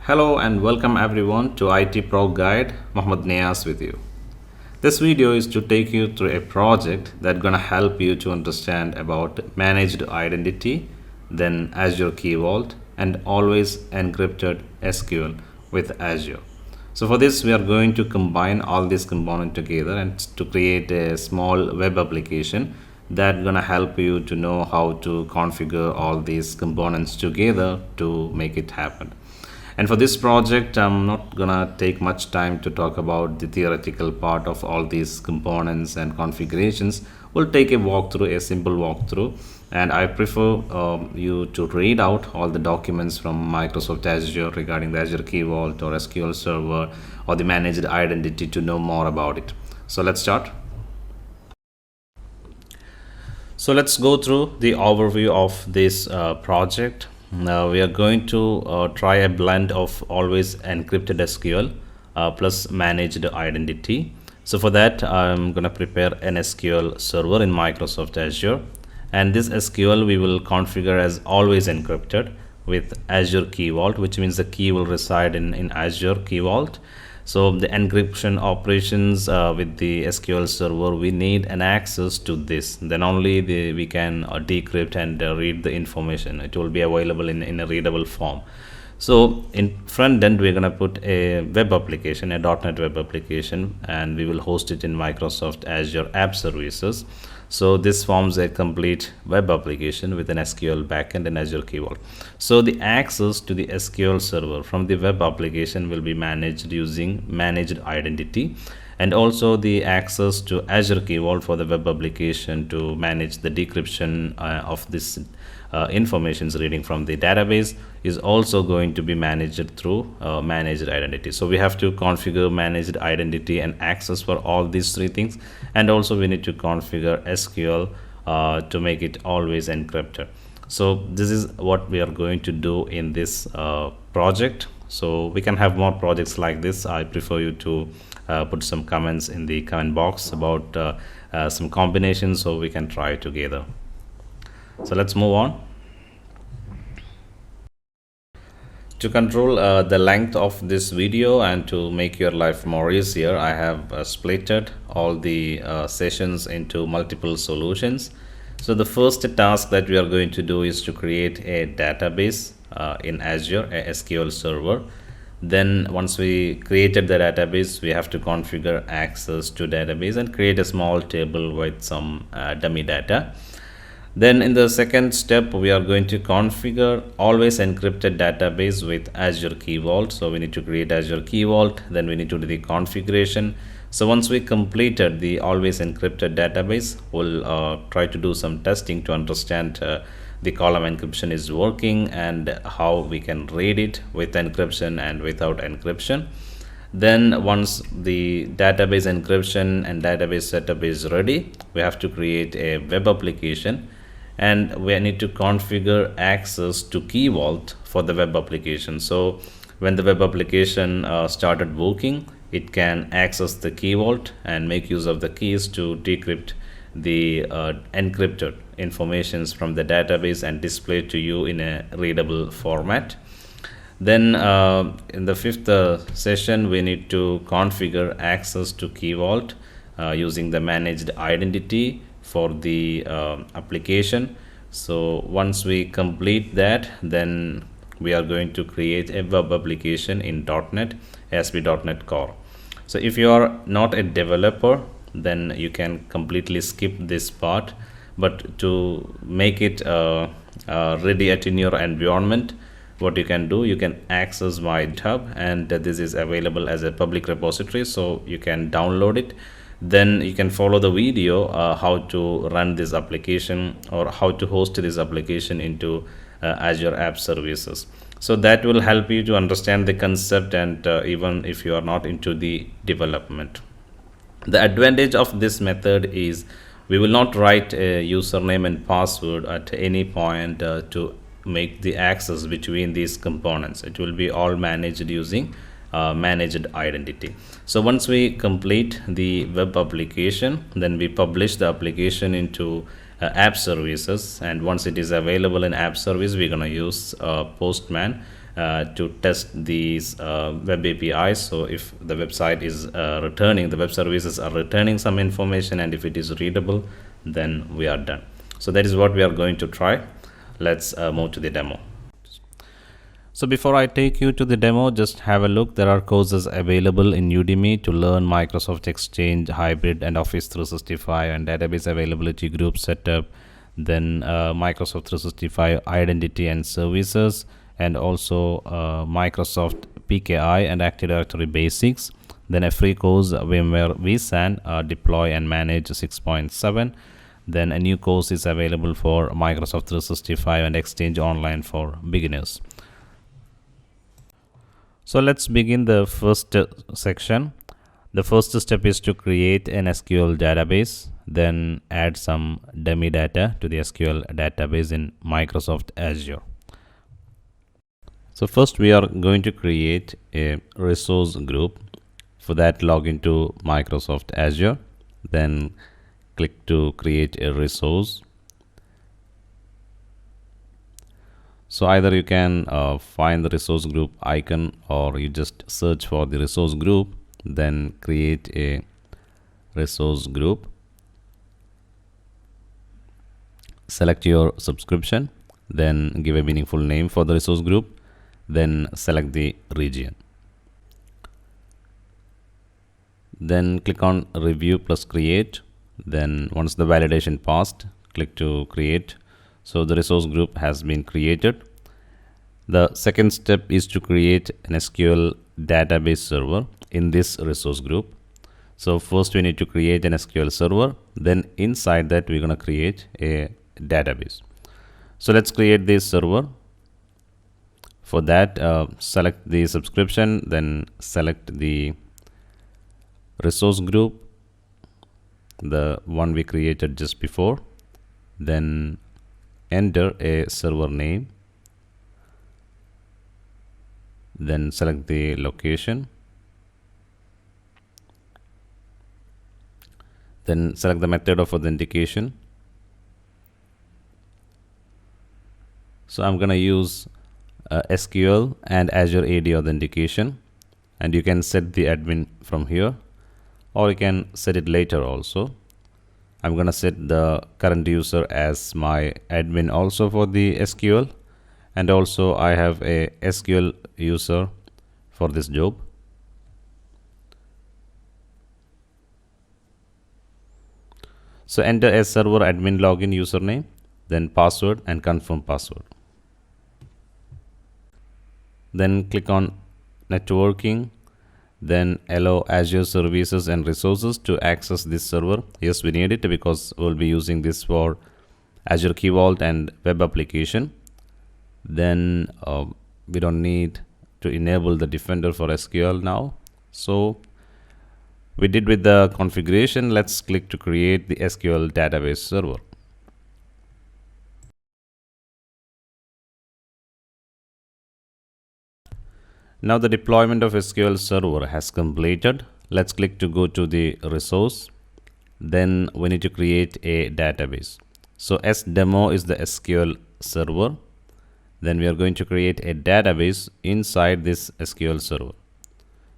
Hello and welcome everyone to IT Pro Guide. Mohammed Nias with you. This video is to take you through a project that's gonna help you to understand about managed identity, then Azure Key Vault, and always encrypted SQL with Azure. So for this, we are going to combine all these components together and to create a small web application that's gonna help you to know how to configure all these components together to make it happen. And for this project, I'm not gonna take much time to talk about the theoretical part of all these components and configurations. We'll take a walkthrough, a simple walkthrough, and I prefer you to read out all the documents from Microsoft Azure regarding the Azure Key Vault or SQL Server or the managed identity to know more about it. So let's start. So let's go through the overview of this project. Now we are going to try a blend of always encrypted SQL plus managed identity. So for that, I'm going to prepare an SQL server in Microsoft Azure, and this SQL we will configure as always encrypted with Azure Key Vault, which means the key will reside in Azure Key Vault. So the encryption operations with the SQL server, we need an access to this. Then only we can decrypt and read the information. It will be available in a readable form. So in front end, we're gonna put a web application, a .NET web application, and we will host it in Microsoft Azure App Services. So this forms a complete web application with an SQL backend and Azure Key Vault. So the access to the SQL server from the web application will be managed using managed identity, and also the access to Azure Key Vault for the web application to manage the decryption of this informations reading from the database is also going to be managed through managed identity. So we have to configure managed identity and access for all these three things, and also we need to configure SQL to make it always encrypted. So this is what we are going to do in this project. So we can have more projects like this. I prefer you to put some comments in the comment box about some combinations so we can try together. So let's move on. To control the length of this video and to make your life more easier, I have splitted all the sessions into multiple solutions. So the first task that we are going to do is to create a database in Azure, a SQL server. Then once we created the database, we have to configure access to database and create a small table with some dummy data. Then in the second step, we are going to configure always encrypted database with Azure Key Vault. So we need to create Azure Key Vault, then we need to do the configuration. So once we completed the always encrypted database, we'll try to do some testing to understand the column encryption is working and how we can read it with encryption and without encryption. Then once the database encryption and database setup is ready, we have to create a web application, and we need to configure access to Key Vault for the web application. So when the web application started working, it can access the Key Vault and make use of the keys to decrypt the encrypted informations from the database and display to you in a readable format. Then in the fifth session, we need to configure access to Key Vault using the managed identity for the application. So once we complete that, then we are going to create a web application in .NET, ASP.NET Core. So if you are not a developer, then you can completely skip this part, but to make it ready in your environment, what you can do, you can access my GitHub, and this is available as a public repository, so you can download it. Then you can follow the video how to run this application or how to host this application into Azure App Services. So that will help you to understand the concept, and even if you are not into the development. The advantage of this method is we will not write a username and password at any point to make the access between these components. It will be all managed using managed identity. So once we complete the web application, then we publish the application into app services, and once it is available in app service, we're going to use Postman to test these web APIs. So if the website is returning, the web services are returning some information, and if it is readable, then we are done. So that is what we are going to try. Let's move to the demo. So before I take you to the demo, just have a look. There are courses available in Udemy to learn Microsoft Exchange, Hybrid and Office 365 and database availability, group setup, then Microsoft 365 identity and services, and also Microsoft PKI and Active Directory basics. Then a free course, VMware vSAN, deploy and manage 6.7. Then a new course is available for Microsoft 365 and Exchange Online for beginners. So let's begin the first section. The first step is to create an SQL database, then add some dummy data to the SQL database in Microsoft Azure. So first we are going to create a resource group. For that, log into Microsoft Azure, then click to create a resource. So either you can find the resource group icon, or you just search for the resource group, then create a resource group. Select your subscription, then give a meaningful name for the resource group, then select the region. Then click on review plus create. Then once the validation passed, click to create. So the resource group has been created. The second step is to create an SQL database server in this resource group. So first we need to create an SQL server, then inside that we're going to create a database. So let's create this server. For that, select the subscription, then select the resource group, the one we created just before, then enter a server name, then select the location, then select the method of authentication. So I'm going to use SQL and Azure AD authentication, and you can set the admin from here, or you can set it later also. I'm going to set the current user as my admin also for the SQL, and also I have a SQL user for this job. So enter a server admin login username, then password and confirm password. Then click on networking, then allow Azure services and resources to access this server. Yes, we need it because we'll be using this for Azure Key Vault and web application. Then we don't need to enable the Defender for SQL now. So we did with the configuration. Let's click to create the SQL database server. Now the deployment of SQL server has completed. Let's click to go to the resource. Then we need to create a database. So sdemo is the SQL server. Then we are going to create a database inside this SQL server.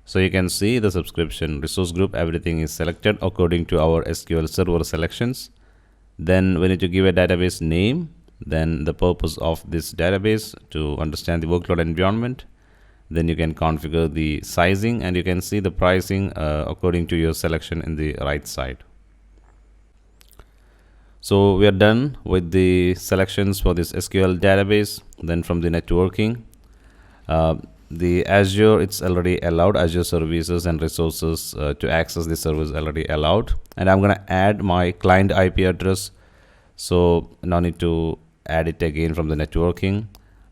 So you can see the subscription, resource group, everything is selected according to our SQL server selections. Then we need to give a database name, then the purpose of this database to understand the workload environment. Then you can configure the sizing, and you can see the pricing according to your selection in the right side. So we are done with the selections for this SQL database. Then from the networking, the Azure, it's already allowed. Azure services and resources to access the service already allowed. And I'm going to add my client IP address. So no need to add it again from the networking.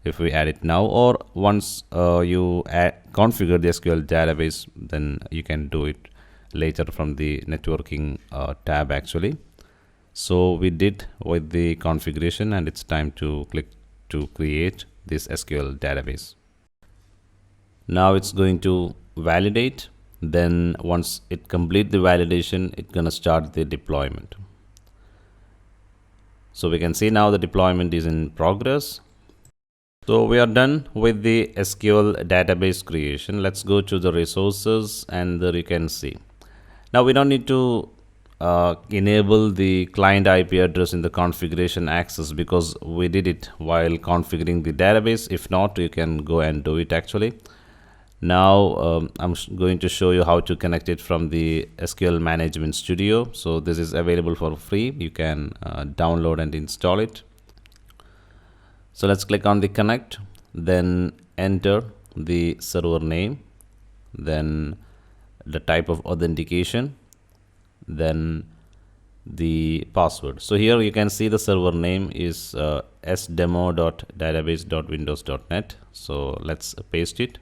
If we add it now, or once you configure the SQL database, then you can do it later from the networking tab actually. So we did with the configuration, and it's time to click to create this SQL database. Now it's going to validate. Then once it complete the validation, it's gonna start the deployment. So we can see now the deployment is in progress. So we are done with the SQL database creation. Let's go to the resources, and there you can see. Now we don't need to enable the client IP address in the configuration access because we did it while configuring the database. If not, you can go and do it actually. Now I'm going to show you how to connect it from the SQL Management Studio. So this is available for free. You can download and install it. So let's click on the connect, then enter the server name, then the type of authentication, then the password. So here you can see the server name is sdemo.database.windows.net. So let's paste it.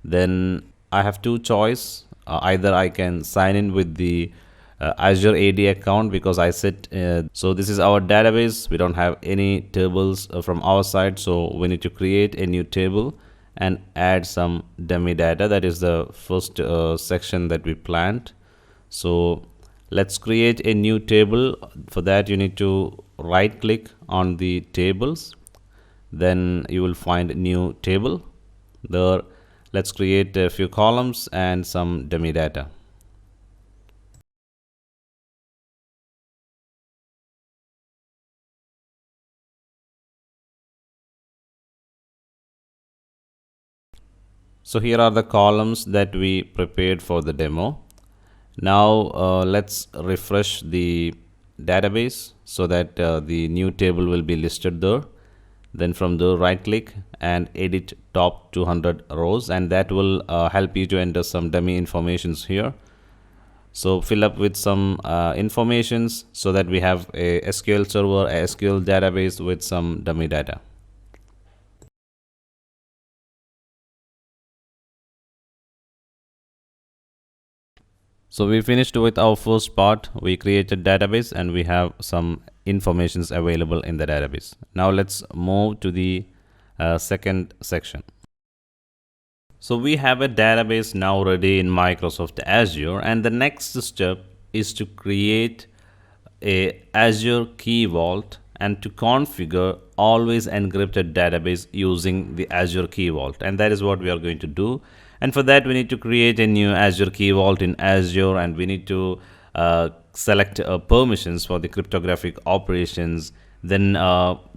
Then I have two choice. Either I can sign in with the Azure AD account because I set so this is our database. We don't have any tables from our side, so we need to create a new table and add some dummy data. That is the first section that we planned. So let's create a new table. For that you need to right click on the tables, then you will find new table. There, let's create a few columns and some dummy data. So here are the columns that we prepared for the demo. Now let's refresh the database so that the new table will be listed there. Then from there, right click and edit top 200 rows, and that will help you to enter some dummy informations here. So fill up with some informations so that we have a SQL server, a SQL database with some dummy data. So we finished with our first part. We created database and we have some informations available in the database. Now let's move to the second section. So we have a database now ready in Microsoft Azure, and the next step is to create a Azure Key Vault and to configure Always Encrypted database using the Azure Key Vault, and that is what we are going to do. And for that we need to create a new Azure Key Vault in Azure, and we need to select permissions for the cryptographic operations. Then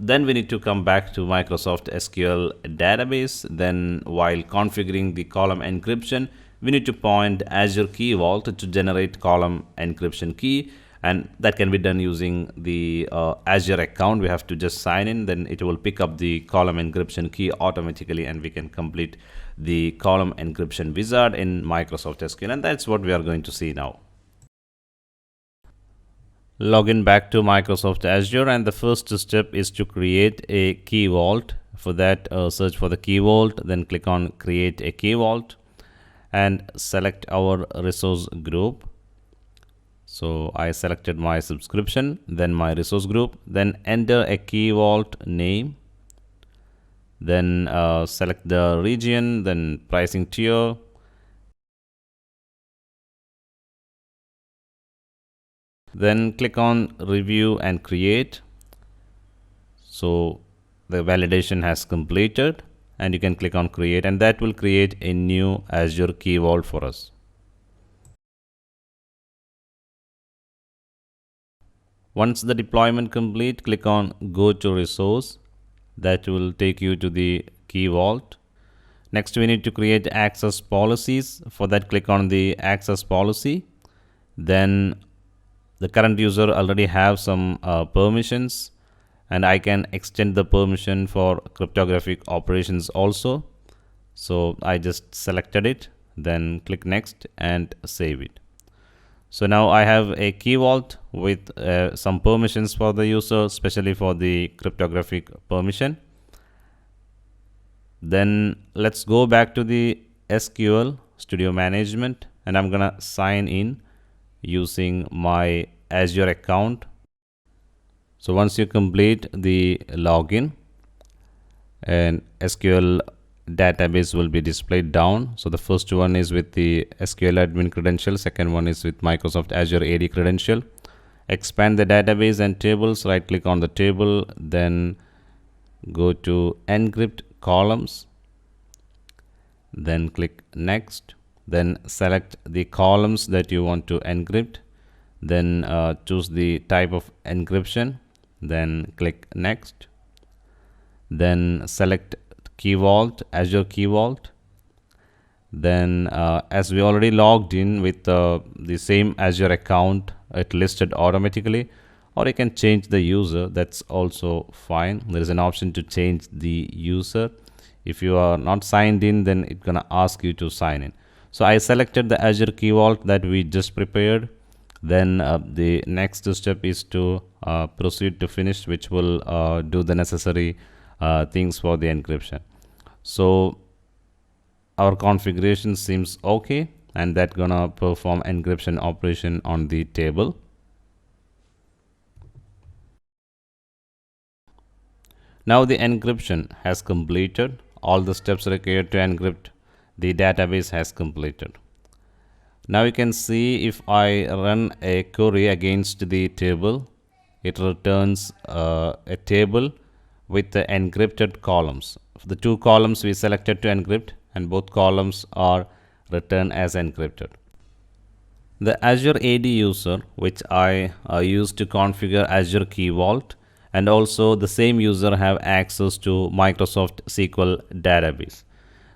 we need to come back to Microsoft SQL database. Then while configuring the column encryption, we need to point Azure Key Vault to generate column encryption key, and that can be done using the Azure account. We have to just sign in, then it will pick up the column encryption key automatically, and we can complete the column encryption wizard in Microsoft SQL, and that's what we are going to see now. Login back to Microsoft Azure, and the first step is to create a key vault. For that, search for the key vault, then click on create a key vault and select our resource group. So I selected my subscription, then my resource group, then enter a key vault name, then select the region, then pricing tier, then click on review and create. So the validation has completed, and you can click on create, and that will create a new Azure Key Vault for us. Once the deployment complete, click on go to resource. That will take you to the Key Vault. Next we need to create access policies. For that, click on the access policy. Then the current user already have some permissions, and I can extend the permission for cryptographic operations also. So I just selected it, then click next and save it. So now I have a key vault with some permissions for the user, especially for the cryptographic permission. Then let's go back to the SQL Studio Management, and I'm gonna sign in using my Azure account. So once you complete the login, and SQL database will be displayed down. So the first one is with the SQL admin credential, second one is with Microsoft Azure AD credential. Expand the database and tables, right click on the table, then go to encrypt columns, then click next, then select the columns that you want to encrypt, then choose the type of encryption, then click next, then select key vault, Azure key vault. Then as we already logged in with the same Azure account, it listed automatically, or you can change the user, that's also fine. There is an option to change the user. If you are not signed in, then it's gonna ask you to sign in. So I selected the Azure key vault that we just prepared. Then the next step is to proceed to finish, which will do the necessary things for the encryption. So our configuration seems okay, and that gonna perform encryption operation on the table. Now the encryption has completed. All the steps required to encrypt the database has completed. Now you can see if I run a query against the table, it returns a table with the encrypted columns. The two columns we selected to encrypt, and both columns are returned as encrypted. The Azure AD user, which I use to configure Azure Key Vault, and also the same user have access to Microsoft SQL database.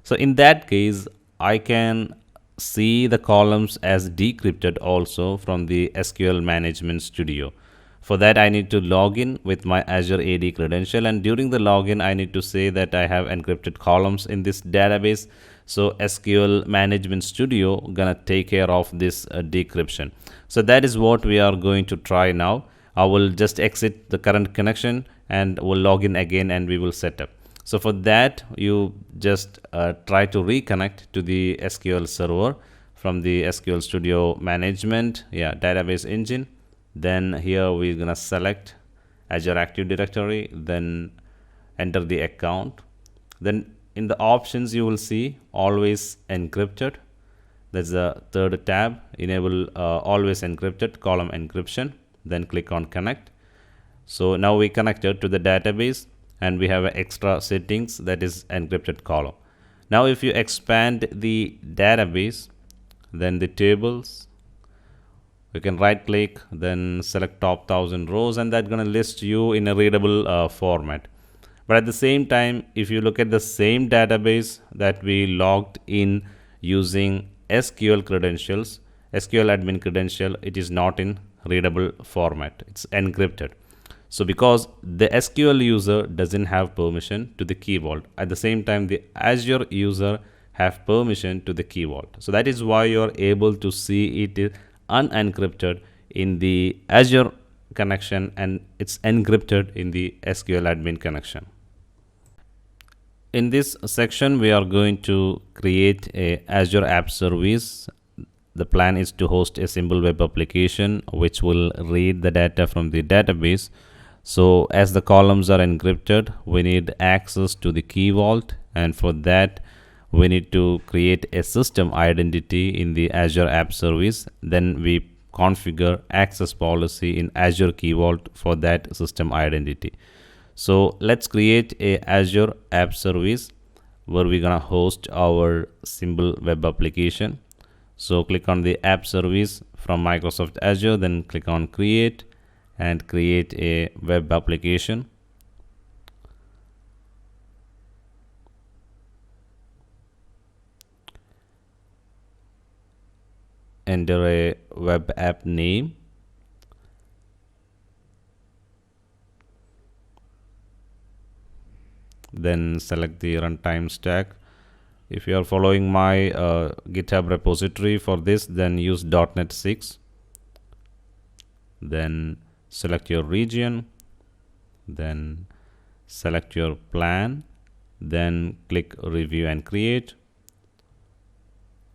So in that case, I can see the columns as decrypted also from the SQL Management Studio. For that, I need to log in with my Azure AD credential, and during the login, I need to say that I have encrypted columns in this database. So SQL Management Studio gonna take care of this decryption. So that is what we are going to try now. I will just exit the current connection and will log in again, and we will set up. So for that, you just try to reconnect to the SQL server from the SQL Studio Management, database engine. Then here we're gonna select Azure Active Directory, then enter the account. Then in the options you will see Always Encrypted. That's the third tab. Enable Always Encrypted column encryption. Then click on Connect. So now we connected to the database, and we have extra settings, that is encrypted column. Now if you expand the database, then the tables, you can right click, then select top 1000 rows, and that's going to list you in a readable format. But at the same time, if you look at the same database that we logged in using SQL credentials, SQL admin credential, it is not in readable format, it's encrypted. So because the SQL user doesn't have permission to the key vault, at the same time the Azure user have permission to the key vault. So that is why you are able to see it unencrypted in the Azure connection, and it's encrypted in the SQL admin connection. In this section, we are going to create a Azure App Service. The plan is to host a simple web application which will read the data from the database. So as the columns are encrypted, we need access to the key vault, and for that we need to create a system identity in the Azure App Service. Then we configure access policy in Azure Key Vault for that system identity. So let's create a Azure App Service where we're gonna host our simple web application. So click on the App Service from Microsoft Azure, then click on Create and create a web application. Enter a web app name. Then select the runtime stack. If you are following my GitHub repository for this, then use .NET 6. Then select your region. Then select your plan. Then click Review and Create.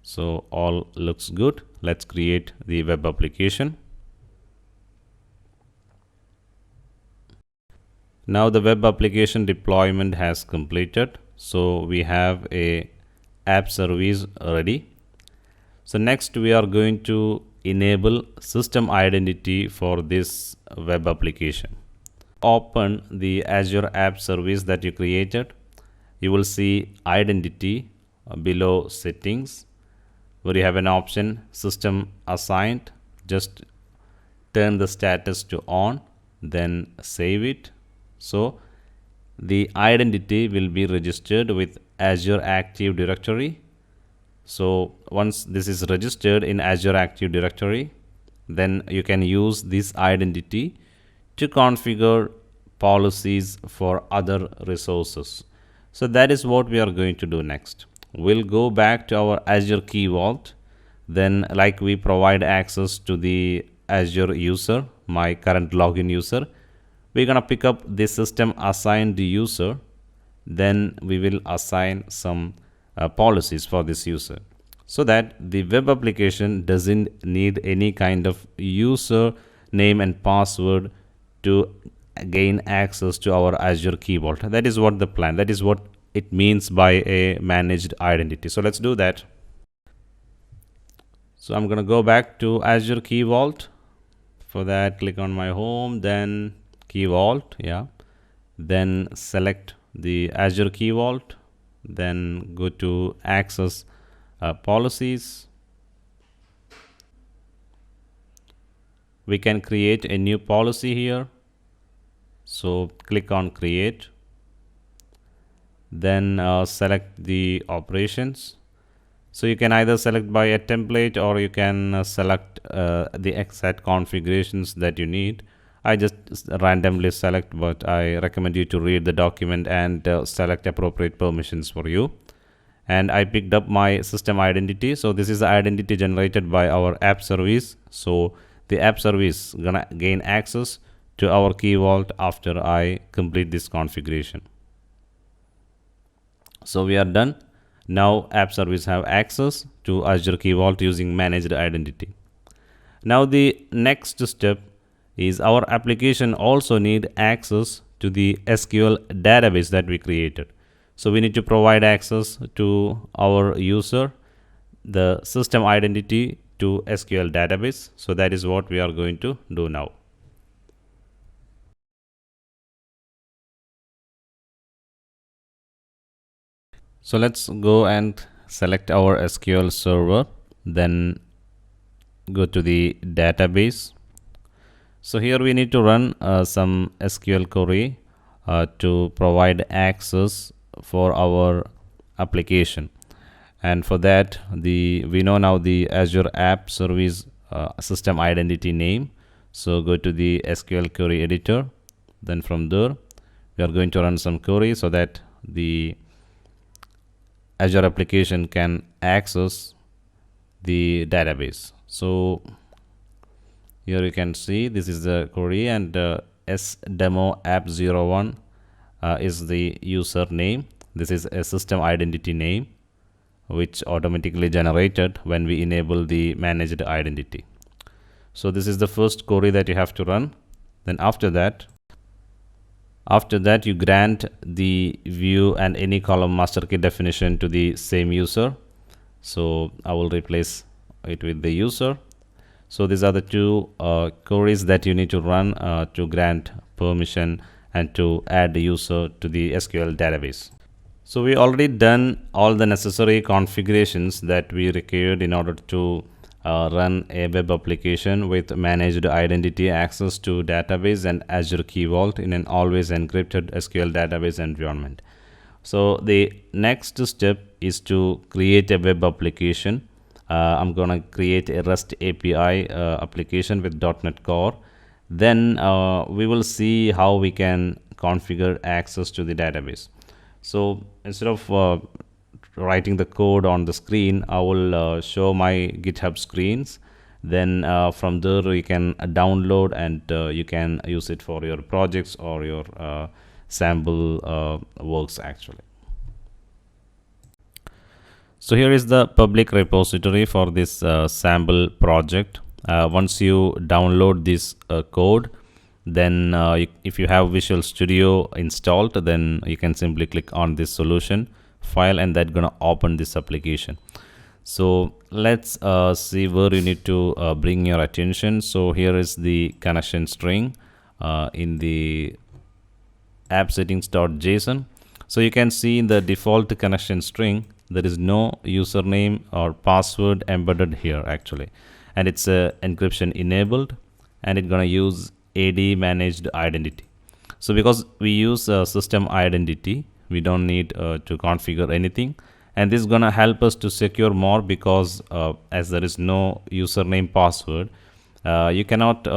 So all looks good. Let's create the web application. Now the web application deployment has completed. So we have a app service ready. So next we are going to enable system identity for this web application. open the Azure App Service that you created, you will see identity below settings, where you have an option system assigned. Just turn the status to on, then save it. So the identity will be registered with Azure Active Directory. So once this is registered in Azure Active Directory, then you can use this identity to configure policies for other resources. So that is what we are going to do next. We'll go back to our Azure Key Vault. Then, like we provide access to the Azure user, my current login user, we're gonna pick up the system assigned user. Then we will assign some policies for this user, so that the web application doesn't need any kind of user name and password to gain access to our Azure Key Vault. That is what the plan, that is what it means by a managed identity. So let's do that. So I'm going to go back to Azure Key Vault. For that, click on my home, then Key Vault, then select the Azure Key Vault, then go to access policies. We can create a new policy here, so click on create, then select the operations. So you can either select by a template, or you can select the exact configurations that you need. I just randomly select, but I recommend you to read the document and select appropriate permissions for you. And I picked up my system identity. So this is the identity generated by our app service. So the app service gonna gain access to our Key Vault after I complete this configuration. So we are done. Now app service have access to Azure Key Vault using managed identity. Now the next step is our application also need access to the SQL database that we created. So we need to provide access to our user, the system identity, to SQL database. So that is what we are going to do now. So let's go and select our SQL server, then go to the database. So here we need to run some SQL query to provide access for our application. And for that, we know now the Azure App Service system identity name. So go to the SQL query editor. Then from there, we are going to run some query so that the Azure application can access the database. So here you can see this is the query, and sdemo app01 is the user name. This is a system identity name which automatically generated when we enable the managed identity. So this is the first query that you have to run. Then after that you grant the view and any column master key definition to the same user. So I will replace it with the user. So these are the two queries that you need to run to grant permission and to add the user to the SQL database. So we already done all the necessary configurations that we required in order to run a web application with managed identity, access to database, and Azure Key Vault in an always encrypted SQL database environment. So the next step is to create a web application. I'm gonna create a REST API application with .NET Core. Then we will see how we can configure access to the database. So instead of writing the code on the screen, I will show my GitHub screens. Then from there you can download and you can use it for your projects or your sample works actually. So here is the public repository for this sample project. Once you download this code, then if you have Visual Studio installed, then you can simply click on this solution file, and that's gonna open this application. So let's see where you need to bring your attention. So here is the connection string in the app settings.json. So you can see in the default connection string there is no username or password embedded here actually, and it's encryption enabled, and it's gonna use AD managed identity. So because we use system identity, we don't need to configure anything, and this is gonna help us to secure more because as there is no username password, you cannot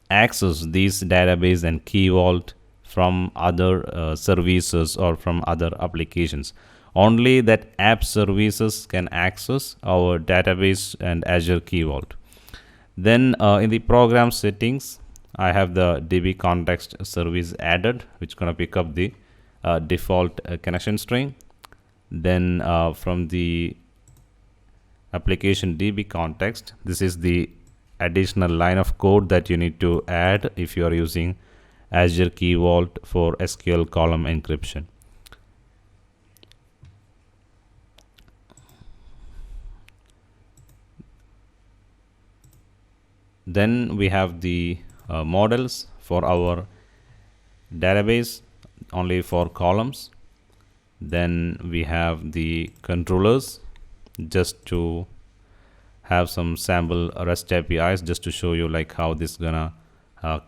access these database and key vault from other services or from other applications. Only that app services can access our database and Azure Key Vault. Then in the program settings, I have the DB context service added, which is going to pick up the default connection string. Then from the application DB context, this is the additional line of code that you need to add if you are using Azure Key Vault for SQL column encryption. Then we have the models for our database only for columns. Then we have the controllers just to have some sample REST APIs just to show you like how this gonna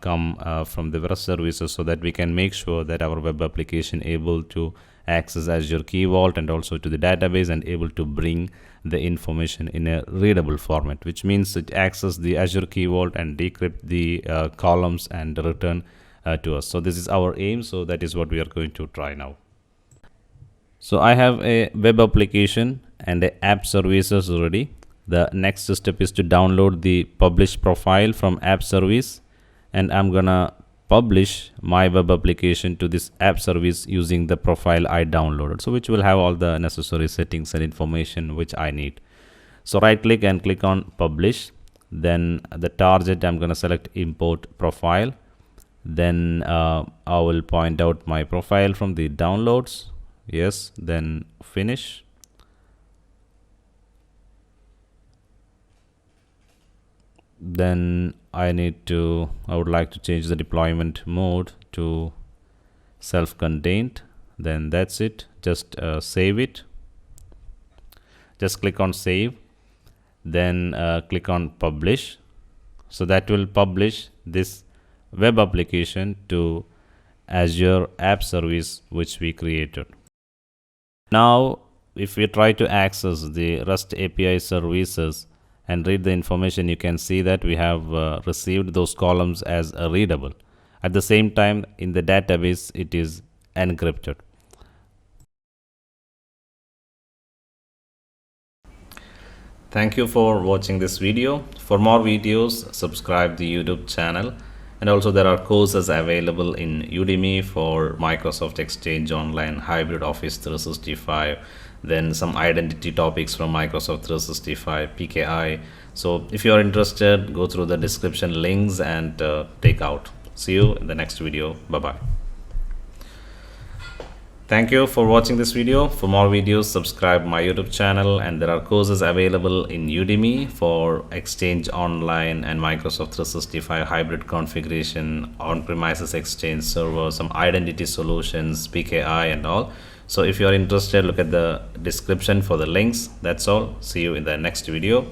come from the REST services, so that we can make sure that our web application able to access Azure Key Vault and also to the database and able to bring the information in a readable format, which means it access the Azure Key Vault and decrypt the columns and return to us. So this is our aim, so that is what we are going to try now. So I have a web application and a app services ready. The next step is to download the publish profile from AppService, and I'm gonna publish my web application to this app service using the profile I downloaded, so which will have all the necessary settings and information which I need. So right click and click on publish. Then the target, I'm gonna select import profile. Then I will point out my profile from the downloads. Yes, then finish. Then I would like to change the deployment mode to self-contained. Then that's it. Just save it. Just click on save. Then click on publish. So that will publish this web application to Azure App Service which we created. Now if we try to access the REST API services and read the information, you can see that we have received those columns as readable. At the same time, in the database, it is encrypted. Thank you for watching this video. For more videos, subscribe the YouTube channel. And also there are courses available in Udemy for Microsoft Exchange Online, Hybrid Office 365, then some identity topics from Microsoft 365, PKI. So if you are interested, go through the description links and take out. See you in the next video. Bye-bye. Thank you for watching this video. For more videos, subscribe my YouTube channel, and there are courses available in Udemy for Exchange Online and Microsoft 365 hybrid configuration, on-premises Exchange server, some identity solutions, PKI and all. So if you are interested, look at the description for the links. That's all. See you in the next video.